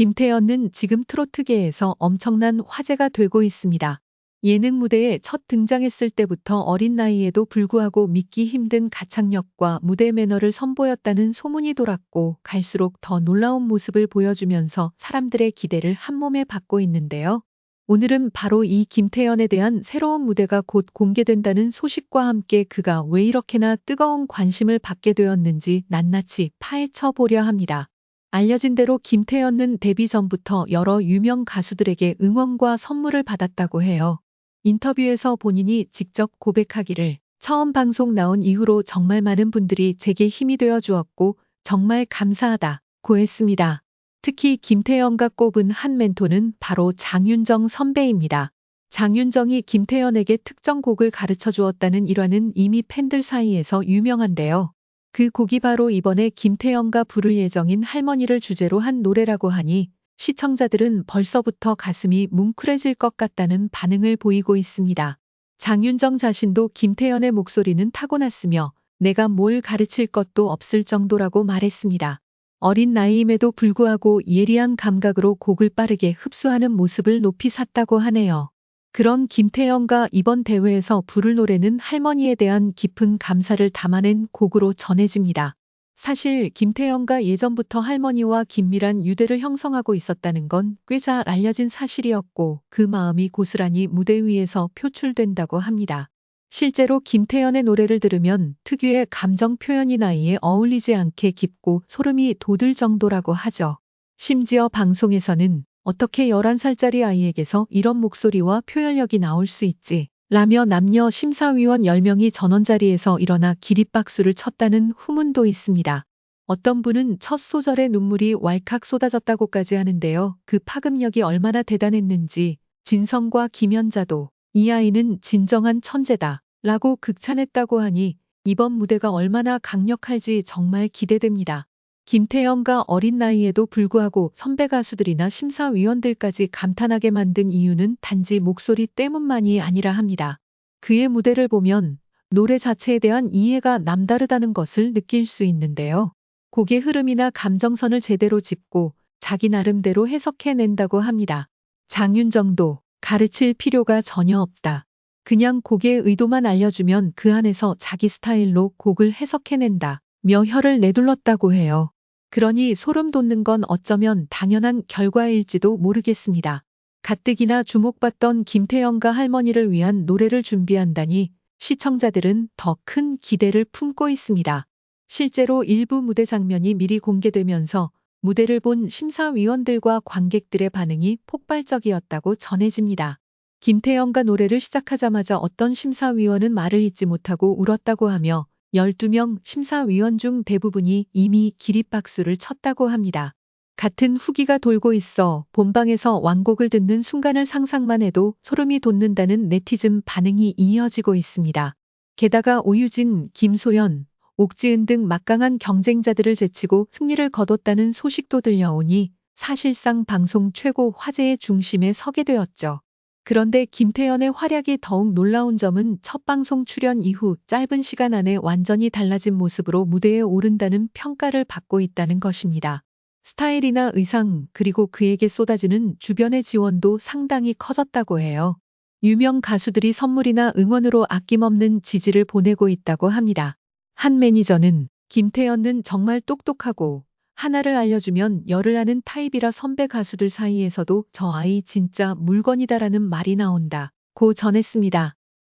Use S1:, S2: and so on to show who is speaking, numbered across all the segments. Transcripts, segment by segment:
S1: 김태연은 지금 트로트계에서 엄청난 화제가 되고 있습니다. 예능 무대에 첫 등장했을 때부터 어린 나이에도 불구하고 믿기 힘든 가창력과 무대 매너를 선보였다는 소문이 돌았고 갈수록 더 놀라운 모습을 보여주면서 사람들의 기대를 한몸에 받고 있는데요. 오늘은 바로 이 김태연에 대한 새로운 무대가 곧 공개된다는 소식과 함께 그가 왜 이렇게나 뜨거운 관심을 받게 되었는지 낱낱이 파헤쳐 보려 합니다. 알려진 대로 김태연은 데뷔 전부터 여러 유명 가수들에게 응원과 선물을 받았다고 해요. 인터뷰에서 본인이 직접 고백하기를 처음 방송 나온 이후로 정말 많은 분들이 제게 힘이 되어 주었고 정말 감사하다고 했습니다. 특히 김태연가 꼽은 한 멘토는 바로 장윤정 선배입니다. 장윤정이 김태연에게 특정 곡을 가르쳐 주었다는 일화는 이미 팬들 사이에서 유명한데요. 그 곡이 바로 이번에 김태연가 부를 예정인 할머니를 주제로 한 노래라고 하니 시청자들은 벌써부터 가슴이 뭉클해질 것 같다는 반응을 보이고 있습니다. 장윤정 자신도 김태연의 목소리는 타고났으며 내가 뭘 가르칠 것도 없을 정도라고 말했습니다. 어린 나이임에도 불구하고 예리한 감각으로 곡을 빠르게 흡수하는 모습을 높이 샀다고 하네요. 그런 김태연가 이번 대회에서 부를 노래는 할머니에 대한 깊은 감사를 담아낸 곡으로 전해집니다. 사실 김태연가 예전부터 할머니와 긴밀한 유대를 형성하고 있었다는 건 꽤 잘 알려진 사실이었고 그 마음이 고스란히 무대 위에서 표출된다고 합니다. 실제로 김태연의 노래를 들으면 특유의 감정 표현이 나이에 어울리지 않게 깊고 소름이 돋을 정도라고 하죠. 심지어 방송에서는 어떻게 11살짜리 아이에게서 이런 목소리와 표현력이 나올 수 있지? 라며 남녀 심사위원 10명이 전원 자리에서 일어나 기립박수를 쳤다는 후문도 있습니다. 어떤 분은 첫 소절에 눈물이 왈칵 쏟아졌다고까지 하는데요. 그 파급력이 얼마나 대단했는지 진성과 김연자도 이 아이는 진정한 천재다 라고 극찬했다고 하니 이번 무대가 얼마나 강력할지 정말 기대됩니다. 김태연가 어린 나이에도 불구하고 선배 가수들이나 심사위원들까지 감탄하게 만든 이유는 단지 목소리 때문만이 아니라 합니다. 그의 무대를 보면 노래 자체에 대한 이해가 남다르다는 것을 느낄 수 있는데요. 곡의 흐름이나 감정선을 제대로 짚고 자기 나름대로 해석해낸다고 합니다. 장윤정도 가르칠 필요가 전혀 없다. 그냥 곡의 의도만 알려주면 그 안에서 자기 스타일로 곡을 해석해낸다. 며 혀를 내둘렀다고 해요. 그러니 소름 돋는 건 어쩌면 당연한 결과일지도 모르겠습니다. 가뜩이나 주목받던 김태연가 할머니를 위한 노래를 준비한다니 시청자들은 더 큰 기대를 품고 있습니다. 실제로 일부 무대 장면이 미리 공개되면서 무대를 본 심사위원들과 관객들의 반응이 폭발적이었다고 전해집니다. 김태연가 노래를 시작하자마자 어떤 심사위원은 말을 잇지 못하고 울었다고 하며 12명 심사위원 중 대부분이 이미 기립박수를 쳤다고 합니다. 같은 후기가 돌고 있어 본방에서 완곡을 듣는 순간을 상상만 해도 소름이 돋는다는 네티즌 반응이 이어지고 있습니다. 게다가 오유진, 김소연, 옥지은 등 막강한 경쟁자들을 제치고 승리를 거뒀다는 소식도 들려오니 사실상 방송 최고 화제의 중심에 서게 되었죠. 그런데 김태연의 활약이 더욱 놀라운 점은 첫 방송 출연 이후 짧은 시간 안에 완전히 달라진 모습으로 무대에 오른다는 평가를 받고 있다는 것입니다. 스타일이나 의상 그리고 그에게 쏟아지는 주변의 지원도 상당히 커졌다고 해요. 유명 가수들이 선물이나 응원으로 아낌없는 지지를 보내고 있다고 합니다. 한 매니저는 김태연은 정말 똑똑하고 하나를 알려주면 열을 아는 타입이라 선배 가수들 사이에서도 저 아이 진짜 물건이다라는 말이 나온다고 전했습니다.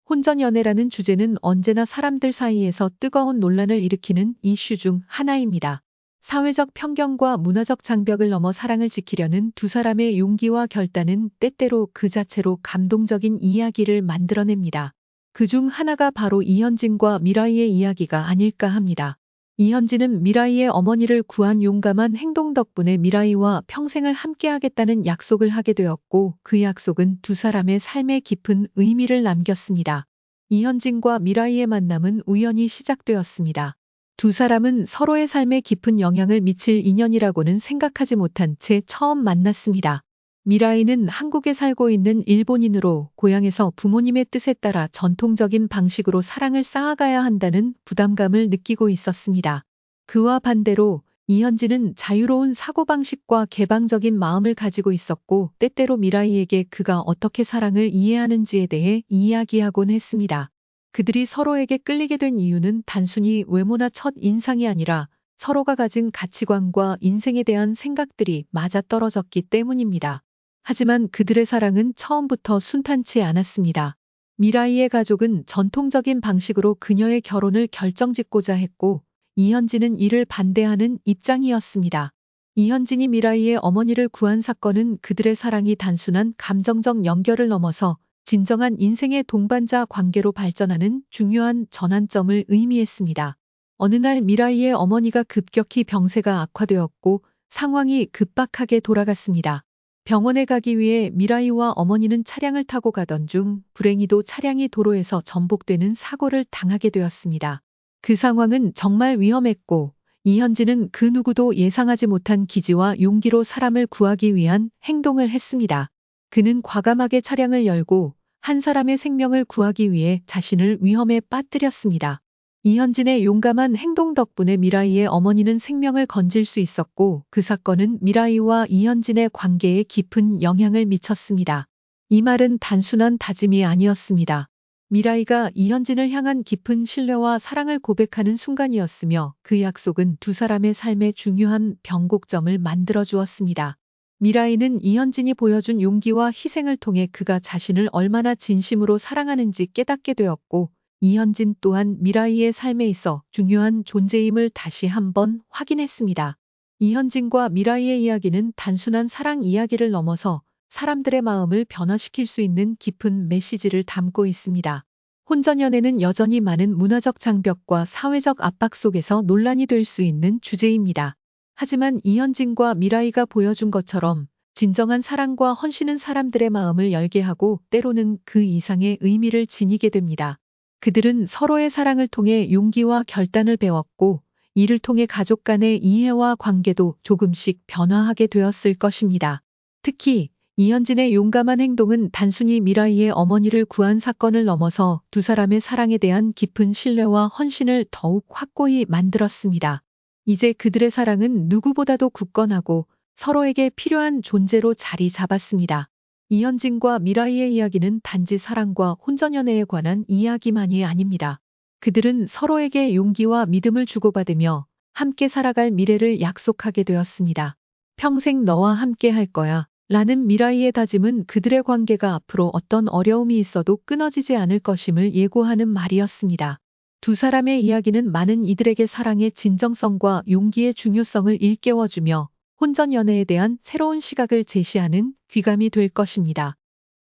S1: 혼전연애라는 주제는 언제나 사람들 사이에서 뜨거운 논란을 일으키는 이슈 중 하나입니다. 사회적 편견과 문화적 장벽을 넘어 사랑을 지키려는 두 사람의 용기와 결단은 때때로 그 자체로 감동적인 이야기를 만들어냅니다. 그중 하나가 바로 이현진과 미라이의 이야기가 아닐까 합니다. 이현진은 미라이의 어머니를 구한 용감한 행동 덕분에 미라이와 평생을 함께하겠다는 약속을 하게 되었고 그 약속은 두 사람의 삶에 깊은 의미를 남겼습니다. 이현진과 미라이의 만남은 우연히 시작되었습니다. 두 사람은 서로의 삶에 깊은 영향을 미칠 인연이라고는 생각하지 못한 채 처음 만났습니다. 미라이는 한국에 살고 있는 일본인으로 고향에서 부모님의 뜻에 따라 전통적인 방식으로 사랑을 쌓아가야 한다는 부담감을 느끼고 있었습니다. 그와 반대로 이현진은 자유로운 사고방식과 개방적인 마음을 가지고 있었고 때때로 미라이에게 그가 어떻게 사랑을 이해하는지에 대해 이야기하곤 했습니다. 그들이 서로에게 끌리게 된 이유는 단순히 외모나 첫 인상이 아니라 서로가 가진 가치관과 인생에 대한 생각들이 맞아떨어졌기 때문입니다. 하지만 그들의 사랑은 처음부터 순탄치 않았습니다. 미라이의 가족은 전통적인 방식으로 그녀의 결혼을 결정짓고자 했고 이현진은 이를 반대하는 입장이었습니다. 이현진이 미라이의 어머니를 구한 사건은 그들의 사랑이 단순한 감정적 연결을 넘어서 진정한 인생의 동반자 관계로 발전하는 중요한 전환점을 의미했습니다. 어느 날 미라이의 어머니가 급격히 병세가 악화되었고 상황이 급박하게 돌아갔습니다. 병원에 가기 위해 미라이와 어머니는 차량을 타고 가던 중 불행히도 차량이 도로에서 전복되는 사고를 당하게 되었습니다. 그 상황은 정말 위험했고 이현진은 그 누구도 예상하지 못한 기지와 용기로 사람을 구하기 위한 행동을 했습니다. 그는 과감하게 차량을 열고 한 사람의 생명을 구하기 위해 자신을 위험에 빠뜨렸습니다. 이현진의 용감한 행동 덕분에 미라이의 어머니는 생명을 건질 수 있었고 그 사건은 미라이와 이현진의 관계에 깊은 영향을 미쳤습니다. 이 말은 단순한 다짐이 아니었습니다. 미라이가 이현진을 향한 깊은 신뢰와 사랑을 고백하는 순간이었으며 그 약속은 두 사람의 삶에 중요한 변곡점을 만들어 주었습니다. 미라이는 이현진이 보여준 용기와 희생을 통해 그가 자신을 얼마나 진심으로 사랑하는지 깨닫게 되었고 이현진 또한 미라이의 삶에 있어 중요한 존재임을 다시 한번 확인했습니다. 이현진과 미라이의 이야기는 단순한 사랑 이야기를 넘어서 사람들의 마음을 변화시킬 수 있는 깊은 메시지를 담고 있습니다. 혼전연애는 여전히 많은 문화적 장벽과 사회적 압박 속에서 논란이 될 수 있는 주제입니다. 하지만 이현진과 미라이가 보여준 것처럼 진정한 사랑과 헌신은 사람들의 마음을 열게 하고 때로는 그 이상의 의미를 지니게 됩니다. 그들은 서로의 사랑을 통해 용기와 결단을 배웠고 이를 통해 가족 간의 이해와 관계도 조금씩 변화하게 되었을 것입니다. 특히 이현진의 용감한 행동은 단순히 미라이의 어머니를 구한 사건을 넘어서 두 사람의 사랑에 대한 깊은 신뢰와 헌신을 더욱 확고히 만들었습니다. 이제 그들의 사랑은 누구보다도 굳건하고 서로에게 필요한 존재로 자리 잡았습니다. 이현진과 미라이의 이야기는 단지 사랑과 혼전연애에 관한 이야기만이 아닙니다. 그들은 서로에게 용기와 믿음을 주고받으며 함께 살아갈 미래를 약속하게 되었습니다. 평생 너와 함께 할 거야 라는 미라이의 다짐은 그들의 관계가 앞으로 어떤 어려움이 있어도 끊어지지 않을 것임을 예고하는 말이었습니다. 두 사람의 이야기는 많은 이들에게 사랑의 진정성과 용기의 중요성을 일깨워주며 혼전연애에 대한 새로운 시각을 제시하는 귀감이 될 것입니다.